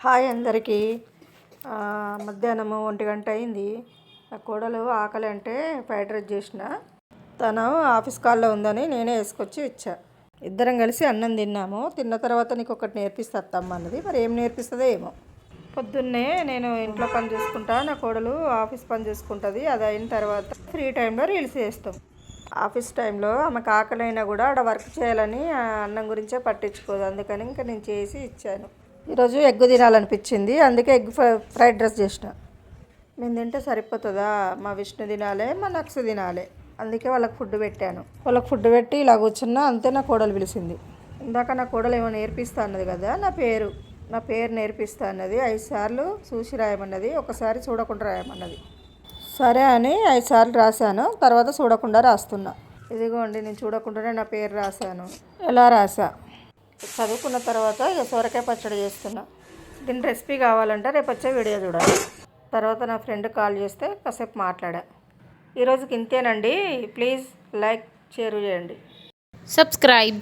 Hi అందరికీ. మధ్యాహ్నము 1 గంట అయింది. నా కోడలు ఆకలి అంటే ఫ్రైడ్ రైస్ చేసిన. తను ఆఫీస్ కాల్లో ఉందని నేనే వేసుకొచ్చి ఇచ్చా. ఇద్దరం కలిసి అన్నం తిన్నాము. తిన్న తర్వాత నీకు ఒకటి నేర్పిస్తా అత్తమ్మ అన్నది. మరి ఏం నేర్పిస్తుందో ఏమో. పొద్దున్నే నేను ఇంట్లో పని చేసుకుంటా, నా కోడలు ఆఫీస్ పని చేసుకుంటుంది. అది అయిన తర్వాత ఫ్రీ టైంలో రీల్స్ చేస్తాం. ఆఫీస్ టైంలో ఆమెకు ఆకలి అయినా కూడా ఆడ వర్క్ చేయాలని అన్నం గురించే పట్టించుకోదు. అందుకని ఇంకా నేను చేసి ఇచ్చాను. ఈరోజు ఎగ్ తినాలనిపించింది, అందుకే ఎగ్ ఫ్రైడ్ రైస్ చేసిన. మేము తింటే సరిపోతుందా? మా విష్ణు తినాలి, మా నక్సు తినాలి. అందుకే వాళ్ళకి ఫుడ్ పెట్టాను. వాళ్ళకి ఫుడ్ పెట్టి ఇలా కూర్చున్నా, అంతే నా కోడలు పిలిచింది. ఇందాక నా కోడలు ఏమో నేర్పిస్తా అన్నది కదా, నా పేరు నేర్పిస్తా అన్నది. 5 సార్లు చూసి రాయమన్నది, ఒకసారి చూడకుండా రాయమన్నది. సరే అని 5 సార్లు రాశాను. తర్వాత చూడకుండా రాస్తున్నా. ఇదిగోండి, నేను చూడకుండానే నా పేరు రాశాను. ఎలా రాసా చదువుకున్న తర్వాత ఇక సొరకాయ పచ్చడి చేస్తున్నా. దీని రెసిపీ కావాలంటే రేపు వచ్చే వీడియో చూడాలి. తర్వాత నా ఫ్రెండ్ కాల్ చేస్తే కాసేపు మాట్లాడా. ఈరోజుకి ఇంతేనండి. ప్లీజ్ లైక్, షేర్ చేయండి. సబ్స్క్రైబ్.